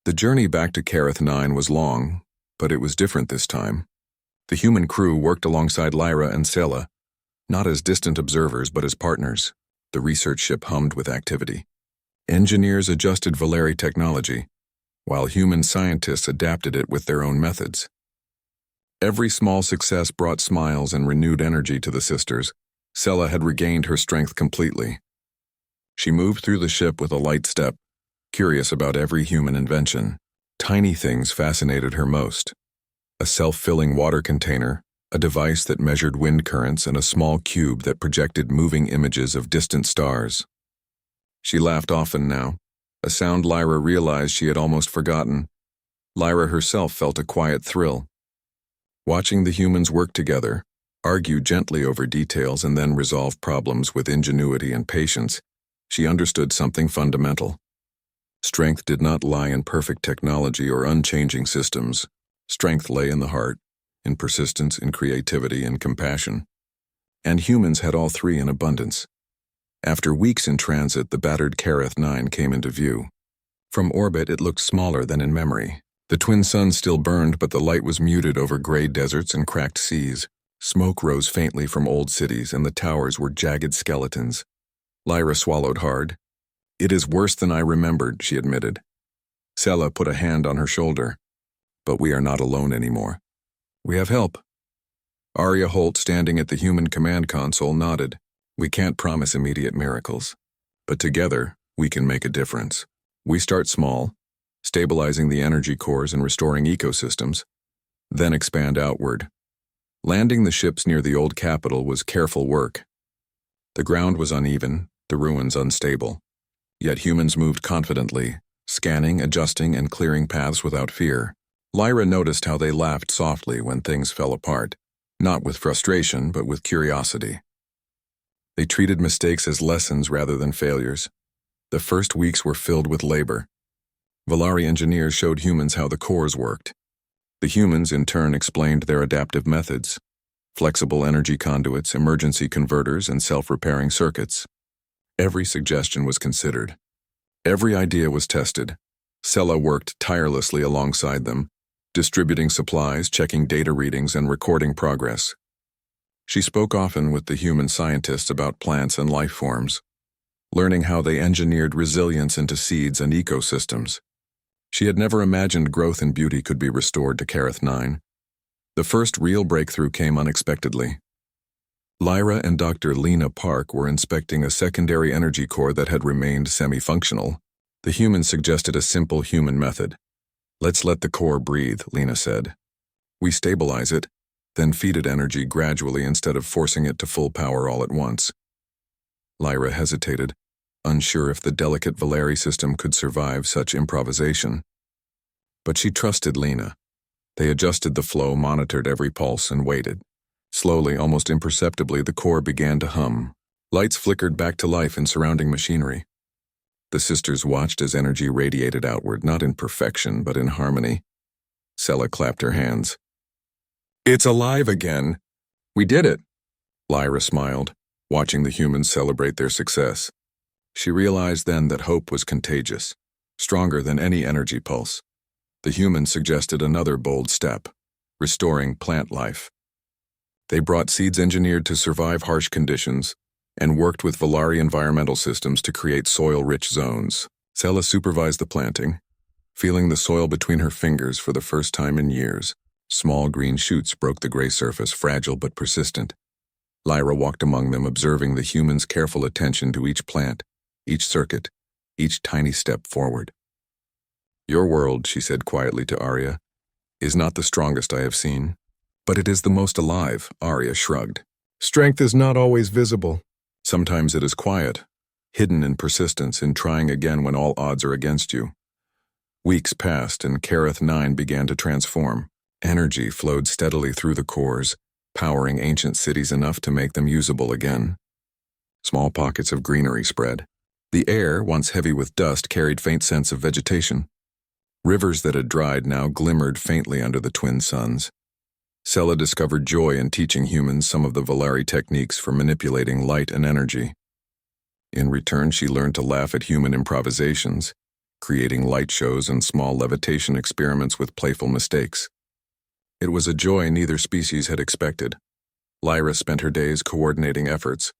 The journey back to Kareth 9 was long, but it was different this time. The human crew worked alongside Lyra and Sela, not as distant observers but as partners. The research ship hummed with activity. Engineers adjusted Valeri technology, while human scientists adapted it with their own methods. Every small success brought smiles and renewed energy to the sisters. Sela had regained her strength completely. She moved through the ship with a light step, curious about every human invention. Tiny things fascinated her most. A self-filling water container, a device that measured wind currents, and a small cube that projected moving images of distant stars. She laughed often now, a sound Lyra realized she had almost forgotten. Lyra herself felt a quiet thrill. Watching the humans work together, argue gently over details and then resolve problems with ingenuity and patience, she understood something fundamental. Strength did not lie in perfect technology or unchanging systems. Strength lay in the heart, in persistence, in creativity, and compassion. And humans had all three in abundance. After weeks in transit, the battered Kareth 9 came into view. From orbit, it looked smaller than in memory. The twin suns still burned, but the light was muted over gray deserts and cracked seas. Smoke rose faintly from old cities, and the towers were jagged skeletons. Lyra swallowed hard. "It is worse than I remembered," she admitted. Sela put a hand on her shoulder. "But we are not alone anymore. We have help." Arya Holt, standing at the human command console, nodded. "We can't promise immediate miracles, but together we can make a difference. We start small, stabilizing the energy cores and restoring ecosystems, then expand outward." Landing the ships near the old capital was careful work. The ground was uneven, the ruins unstable. Yet humans moved confidently, scanning, adjusting, and clearing paths without fear. Lyra noticed how they laughed softly when things fell apart, not with frustration but with curiosity. They treated mistakes as lessons rather than failures. The first weeks were filled with labor. Valari engineers showed humans how the cores worked. The humans, in turn, explained their adaptive methods: flexible energy conduits, emergency converters, and self-repairing circuits. Every suggestion was considered. Every idea was tested. Sela worked tirelessly alongside them, distributing supplies, checking data readings, and recording progress. She spoke often with the human scientists about plants and life forms, learning how they engineered resilience into seeds and ecosystems. She had never imagined growth and beauty could be restored to Kareth 9. The first real breakthrough came unexpectedly. Lyra and Dr. Lena Park were inspecting a secondary energy core that had remained semi-functional. The humans suggested a simple human method. "Let's let the core breathe," Lena said. "We stabilize it, then feed it energy gradually instead of forcing it to full power all at once." Lyra hesitated, unsure if the delicate Valeri system could survive such improvisation. But she trusted Lena. They adjusted the flow, monitored every pulse, and waited. Slowly, almost imperceptibly, the core began to hum. Lights flickered back to life in surrounding machinery. The sisters watched as energy radiated outward, not in perfection, but in harmony. Sela clapped her hands. "It's alive again! We did it!" Lyra smiled, watching the humans celebrate their success. She realized then that hope was contagious, stronger than any energy pulse. The humans suggested another bold step: restoring plant life. They brought seeds engineered to survive harsh conditions and worked with Valari environmental systems to create soil-rich zones. Sela supervised the planting, feeling the soil between her fingers for the first time in years. Small green shoots broke the gray surface, fragile but persistent. Lyra walked among them, observing the humans' careful attention to each plant, each circuit, each tiny step forward. "Your world," she said quietly to Arya, "is not the strongest I have seen, but it is the most alive." Arya shrugged. "Strength is not always visible. Sometimes it is quiet, hidden in persistence, in trying again when all odds are against you." Weeks passed, and Kareth 9 began to transform. Energy flowed steadily through the cores, powering ancient cities enough to make them usable again. Small pockets of greenery spread. The air, once heavy with dust, carried faint scents of vegetation. Rivers that had dried now glimmered faintly under the twin suns. Sela discovered joy in teaching humans some of the Valeri techniques for manipulating light and energy. In return, she learned to laugh at human improvisations, creating light shows and small levitation experiments with playful mistakes. It was a joy neither species had expected. Lyra spent her days coordinating efforts,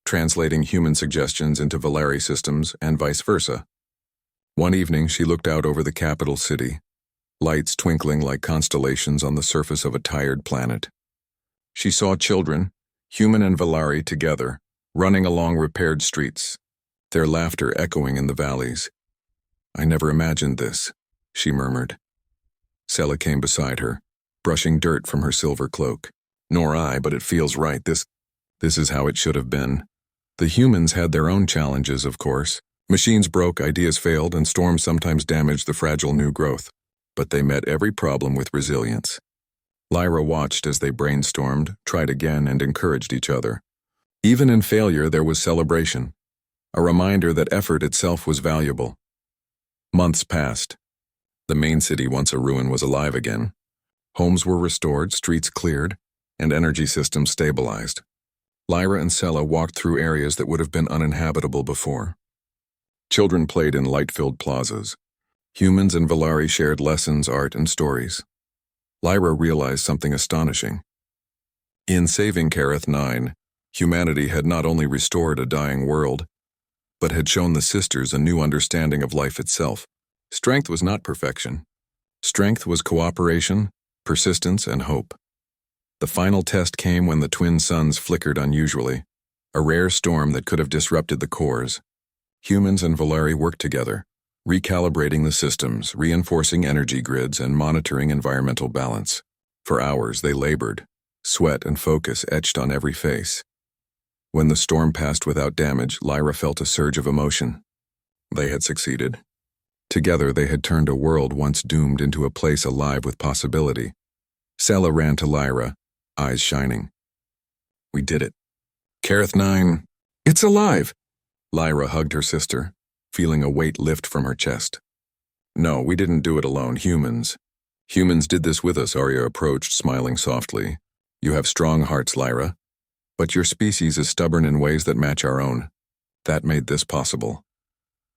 translating human suggestions into Valari systems and vice versa. One evening, she looked out over the capital city, lights twinkling like constellations on the surface of a tired planet. She saw children, human and Valari together, running along repaired streets, their laughter echoing in the valleys. "I never imagined this," she murmured. Sela came beside her, brushing dirt from her silver cloak. "Nor I, but it feels right. This is how it should have been." The humans had their own challenges, of course. Machines broke, ideas failed, and storms sometimes damaged the fragile new growth. But they met every problem with resilience. Lyra watched as they brainstormed, tried again, and encouraged each other. Even in failure, there was celebration, a reminder that effort itself was valuable. Months passed. The main city, once a ruin, was alive again. Homes were restored, streets cleared, and energy systems stabilized. Lyra and Sela walked through areas that would have been uninhabitable before. Children played in light-filled plazas. Humans and Valari shared lessons, art, and stories. Lyra realized something astonishing. In saving Kareth 9, humanity had not only restored a dying world, but had shown the sisters a new understanding of life itself. Strength was not perfection. Strength was cooperation, persistence, and hope. The final test came when the twin suns flickered unusually, a rare storm that could have disrupted the cores. Humans and Valari worked together, recalibrating the systems, reinforcing energy grids, and monitoring environmental balance. For hours they labored, sweat and focus etched on every face. When the storm passed without damage, Lyra felt a surge of emotion. They had succeeded. Together they had turned a world once doomed into a place alive with possibility. Sela ran to Lyra, eyes shining. "We did it. Kareth 9, it's alive!" Lyra hugged her sister, feeling a weight lift from her chest. "No, we didn't do it alone, humans. Humans did this with us," Arya approached, smiling softly. "You have strong hearts, Lyra, but your species is stubborn in ways that match our own. That made this possible."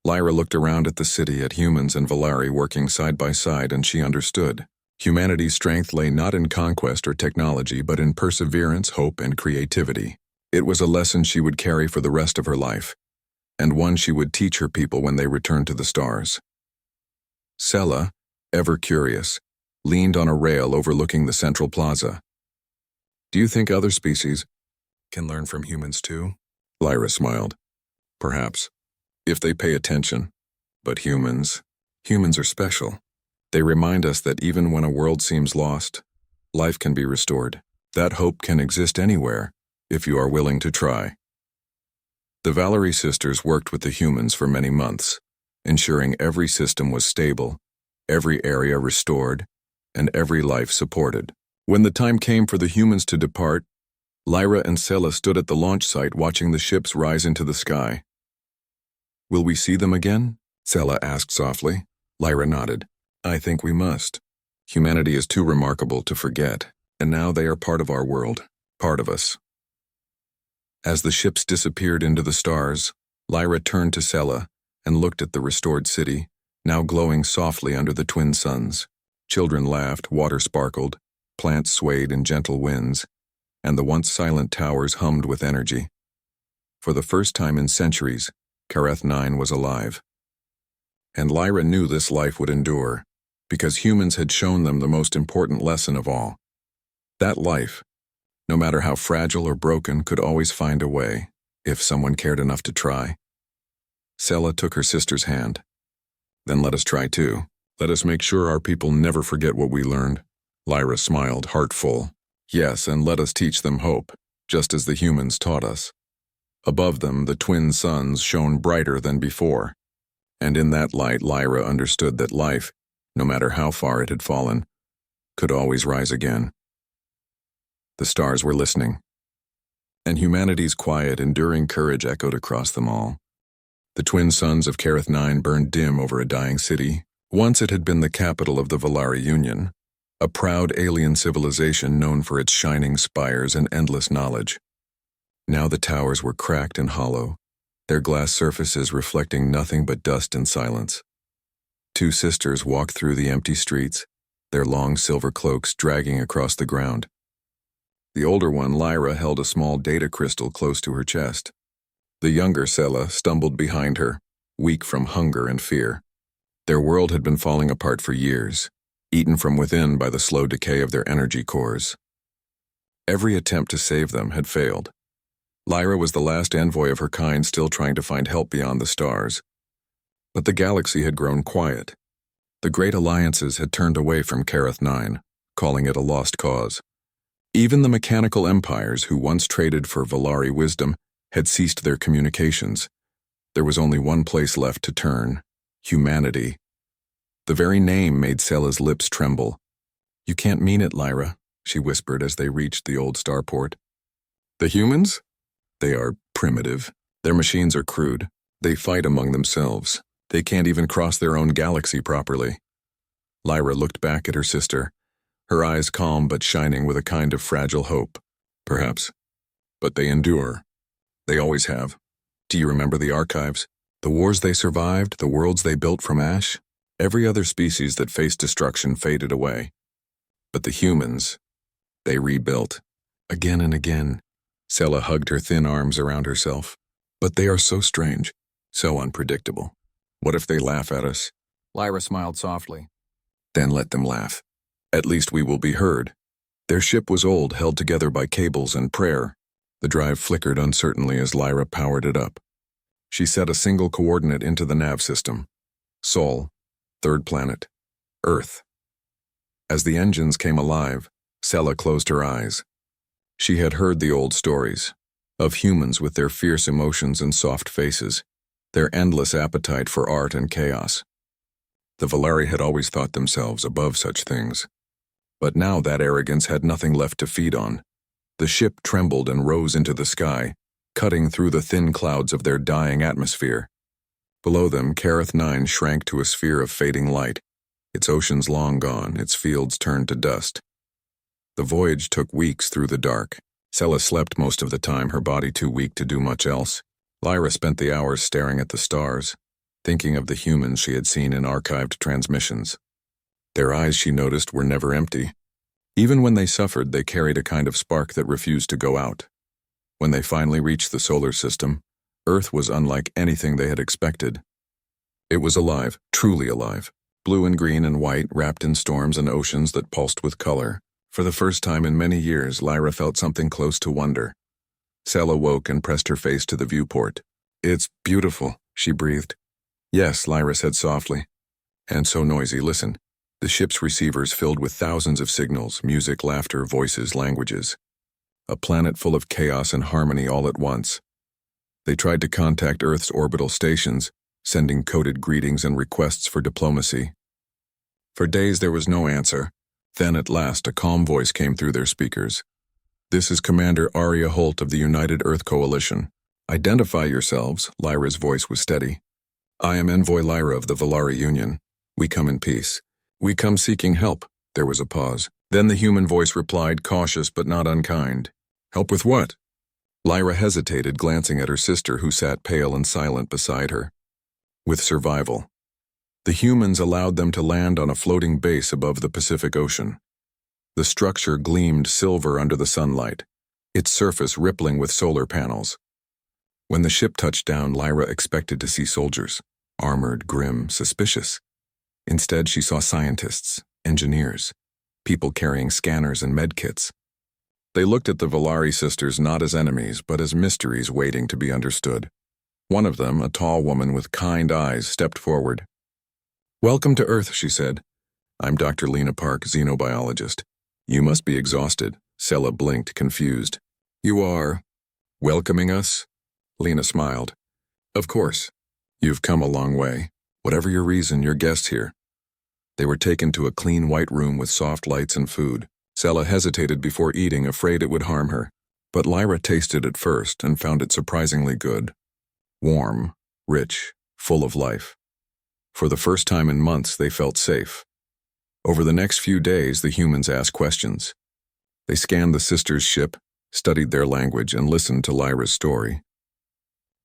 Lyra looked around at the city, at humans and Valari working side by side, and she understood. Humanity's strength lay not in conquest or technology, but in perseverance, hope, and creativity. It was a lesson she would carry for the rest of her life, and one she would teach her people when they returned to the stars. Sela, ever curious, leaned on a rail overlooking the central plaza. "Do you think other species can learn from humans too?" Lyra smiled. "Perhaps, if they pay attention. But humans are special. They remind us that even when a world seems lost, life can be restored. That hope can exist anywhere, if you are willing to try." The Valari sisters worked with the humans for many months, ensuring every system was stable, every area restored, and every life supported. When the time came for the humans to depart, Lyra and Sela stood at the launch site watching the ships rise into the sky. "Will we see them again?" Sela asked softly. Lyra nodded. "I think we must. Humanity is too remarkable to forget, and now they are part of our world, part of us." As the ships disappeared into the stars, Lyra turned to Sela and looked at the restored city, now glowing softly under the twin suns. Children laughed, water sparkled, plants swayed in gentle winds, and the once silent towers hummed with energy. For the first time in centuries, Kareth 9 was alive. And Lyra knew this life would endure, because humans had shown them the most important lesson of all. That life, no matter how fragile or broken, could always find a way, if someone cared enough to try. Sela took her sister's hand. "Then let us try too. Let us make sure our people never forget what we learned." Lyra smiled, heart full. "Yes, and let us teach them hope, just as the humans taught us." Above them, the twin suns shone brighter than before, and in that light Lyra understood that life, no matter how far it had fallen, could always rise again. The stars were listening, and humanity's quiet, enduring courage echoed across them all. The twin suns of Kareth 9 burned dim over a dying city. Once it had been the capital of the Valari Union, a proud alien civilization known for its shining spires and endless knowledge. Now the towers were cracked and hollow, their glass surfaces reflecting nothing but dust and silence. Two sisters walked through the empty streets, their long silver cloaks dragging across the ground. The older one, Lyra, held a small data crystal close to her chest. The younger Sela stumbled behind her, weak from hunger and fear. Their world had been falling apart for years, eaten from within by the slow decay of their energy cores. Every attempt to save them had failed. Lyra was the last envoy of her kind, still trying to find help beyond the stars. But the galaxy had grown quiet. The great alliances had turned away from Kareth 9, calling it a lost cause. Even the mechanical empires who once traded for Valari wisdom had ceased their communications. There was only one place left to turn: humanity. The very name made Sela's lips tremble. "You can't mean it, Lyra," she whispered as they reached the old starport. "The humans? They are primitive. Their machines are crude. They fight among themselves. They can't even cross their own galaxy properly." Lyra looked back at her sister, her eyes calm but shining with a kind of fragile hope. "Perhaps. But they endure. They always have. Do you remember the archives? The wars they survived, the worlds they built from ash? Every other species that faced destruction faded away. But the humans, they rebuilt. Again and again." Sela hugged her thin arms around herself. "But they are so strange, so unpredictable. What if they laugh at us?" Lyra smiled softly. "Then let them laugh. At least we will be heard." Their ship was old, held together by cables and prayer. The drive flickered uncertainly as Lyra powered it up. She set a single coordinate into the nav system: Sol, third planet, Earth. As the engines came alive, Sela closed her eyes. She had heard the old stories of humans with their fierce emotions and soft faces, their endless appetite for art and chaos. The Valari had always thought themselves above such things. But now that arrogance had nothing left to feed on. The ship trembled and rose into the sky, cutting through the thin clouds of their dying atmosphere. Below them, Kareth 9 shrank to a sphere of fading light, its oceans long gone, its fields turned to dust. The voyage took weeks through the dark. Sela slept most of the time, her body too weak to do much else. Lyra spent the hours staring at the stars, thinking of the humans she had seen in archived transmissions. Their eyes, she noticed, were never empty. Even when they suffered, they carried a kind of spark that refused to go out. When they finally reached the solar system, Earth was unlike anything they had expected. It was alive, truly alive, blue and green and white, wrapped in storms and oceans that pulsed with color. For the first time in many years, Lyra felt something close to wonder. Sela woke and pressed her face to the viewport. "It's beautiful," she breathed. "Yes," Lyra said softly. "And so noisy. Listen." The ship's receivers filled with thousands of signals, music, laughter, voices, languages. A planet full of chaos and harmony all at once. They tried to contact Earth's orbital stations, sending coded greetings and requests for diplomacy. For days there was no answer. Then at last a calm voice came through their speakers. "This is Commander Arya Holt of the United Earth Coalition. Identify yourselves." Lyra's voice was steady. "I am Envoy Lyra of the Valari Union. We come in peace. We come seeking help." There was a pause. Then the human voice replied, cautious but not unkind. "Help with what?" Lyra hesitated, glancing at her sister, who sat pale and silent beside her. "With survival." The humans allowed them to land on a floating base above the Pacific Ocean. The structure gleamed silver under the sunlight, its surface rippling with solar panels. When the ship touched down, Lyra expected to see soldiers, armored, grim, suspicious. Instead, she saw scientists, engineers, people carrying scanners and medkits. They looked at the Valari sisters not as enemies, but as mysteries waiting to be understood. One of them, a tall woman with kind eyes, stepped forward. "Welcome to Earth," she said. "I'm Dr. Lena Park, xenobiologist. You must be exhausted." Sela blinked, confused. "You are welcoming us?" Lena smiled. "Of course. You've come a long way. Whatever your reason, you're guests here." They were taken to a clean white room with soft lights and food. Sela hesitated before eating, afraid it would harm her. But Lyra tasted it first and found it surprisingly good. Warm, rich, full of life. For the first time in months, they felt safe. Over the next few days, the humans asked questions. They scanned the sisters' ship, studied their language, and listened to Lyra's story.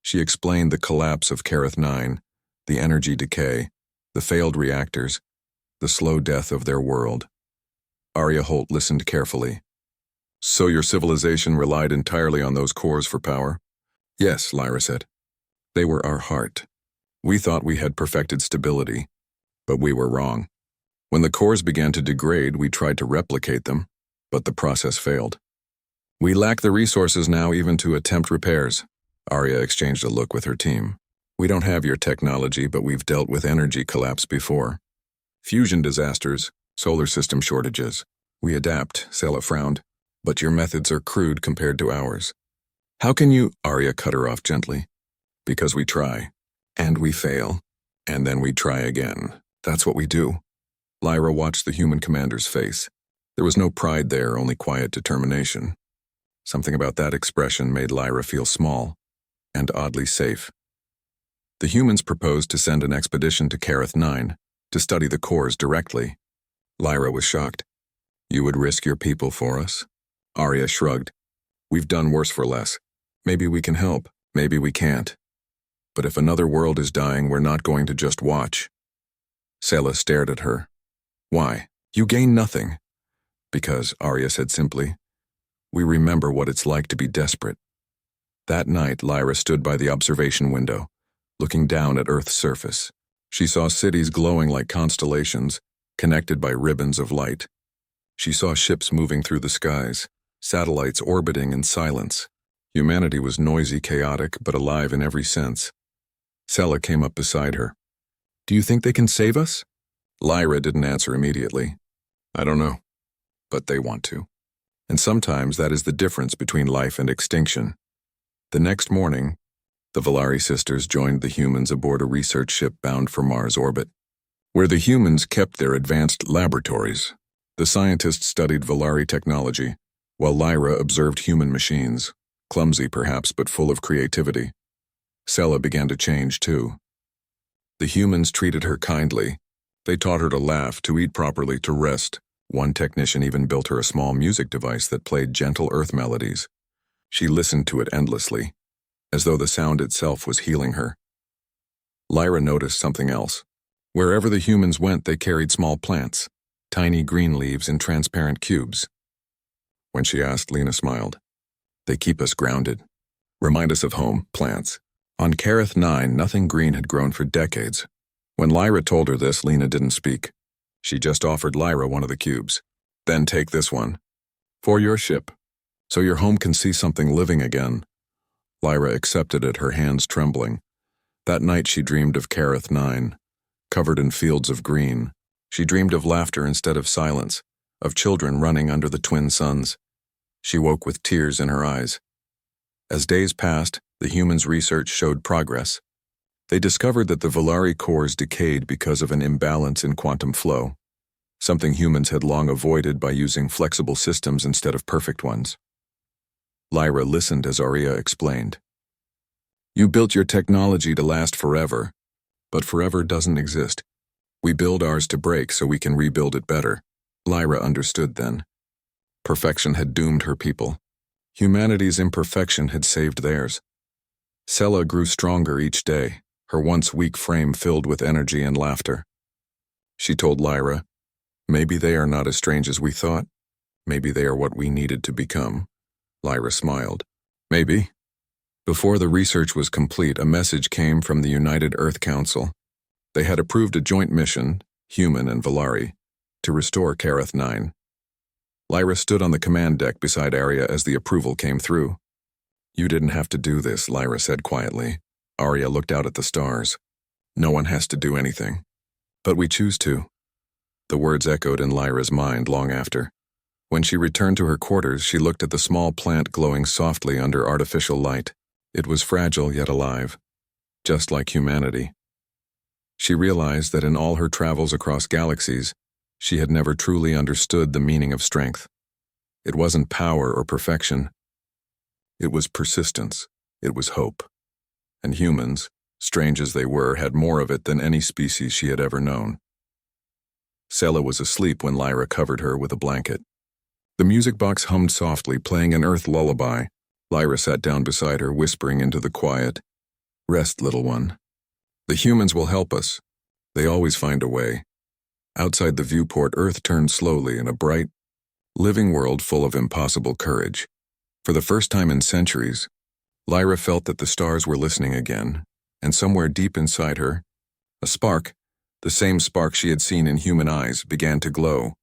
She explained the collapse of Kareth 9, the energy decay, The failed reactors, the slow death of their world. Arya Holt listened carefully. So your civilization relied entirely on those cores for power? Yes, Lyra said. They were our heart. We thought we had perfected stability, but we were wrong. When the cores began to degrade, we tried to replicate them, but the process failed. We lack the resources now even to attempt repairs. Arya exchanged a look with her team. We don't have your technology, but we've dealt with energy collapse before. Fusion disasters, solar system shortages. We adapt, Sela frowned. But your methods are crude compared to ours. How can you? Arya cut her off gently. Because we try. And we fail. And then we try again. That's what we do. Lyra watched the human commander's face. There was no pride there, only quiet determination. Something about that expression made Lyra feel small and oddly safe. The humans proposed to send an expedition to Kareth 9 to study the cores directly. Lyra was shocked. You would risk your people for us? Arya shrugged. We've done worse for less. Maybe we can help, maybe we can't. But if another world is dying, we're not going to just watch. Sela stared at her. Why? You gain nothing. Because, Arya said simply, we remember what it's like to be desperate. That night, Lyra stood by the observation window, looking down at Earth's surface. She saw cities glowing like constellations, connected by ribbons of light. She saw ships moving through the skies, satellites orbiting in silence. Humanity was noisy, chaotic, but alive in every sense. Sela came up beside her. Do you think they can save us? Lyra didn't answer immediately. I don't know, but they want to. And sometimes that is the difference between life and extinction. The next morning, the Valari sisters joined the humans aboard a research ship bound for Mars orbit, where the humans kept their advanced laboratories. The scientists studied Valari technology, while Lyra observed human machines, clumsy perhaps, but full of creativity. Sela began to change too. The humans treated her kindly. They taught her to laugh, to eat properly, to rest. One technician even built her a small music device that played gentle earth melodies. She listened to it endlessly, as though the sound itself was healing her. Lyra noticed something else. Wherever the humans went, they carried small plants, tiny green leaves in transparent cubes. When she asked, Lena smiled. They keep us grounded. Remind us of home, plants. On Kareth 9, nothing green had grown for decades. When Lyra told her this, Lena didn't speak. She just offered Lyra one of the cubes. Then take this one. For your ship. So your home can see something living again. Lyra accepted it, her hands trembling. That night she dreamed of Kareth 9, covered in fields of green. She dreamed of laughter instead of silence, of children running under the twin suns. She woke with tears in her eyes. As days passed, the humans' research showed progress. They discovered that the Valari cores decayed because of an imbalance in quantum flow, something humans had long avoided by using flexible systems instead of perfect ones. Lyra listened as Arya explained. You built your technology to last forever, but forever doesn't exist. We build ours to break so we can rebuild it better. Lyra understood then. Perfection had doomed her people. Humanity's imperfection had saved theirs. Sela grew stronger each day, her once weak frame filled with energy and laughter. She told Lyra, maybe they are not as strange as we thought. Maybe they are what we needed to become. Lyra smiled. Maybe. Before the research was complete, a message came from the United Earth Council. They had approved a joint mission, human and Valari, to restore Kareth 9. Lyra stood on the command deck beside Arya as the approval came through. You didn't have to do this, Lyra said quietly. Arya looked out at the stars. No one has to do anything. But we choose to. The words echoed in Lyra's mind long after. When she returned to her quarters, she looked at the small plant glowing softly under artificial light. It was fragile yet alive, just like humanity. She realized that in all her travels across galaxies, she had never truly understood the meaning of strength. It wasn't power or perfection. It was persistence. It was hope. And humans, strange as they were, had more of it than any species she had ever known. Sela was asleep when Lyra covered her with a blanket. The music box hummed softly, playing an earth lullaby. Lyra sat down beside her, whispering into the quiet. Rest, little one. The humans will help us. They always find a way. Outside the viewport, Earth turned slowly in a bright, living world full of impossible courage. For the first time in centuries, Lyra felt that the stars were listening again, and somewhere deep inside her, a spark, the same spark she had seen in human eyes, began to glow.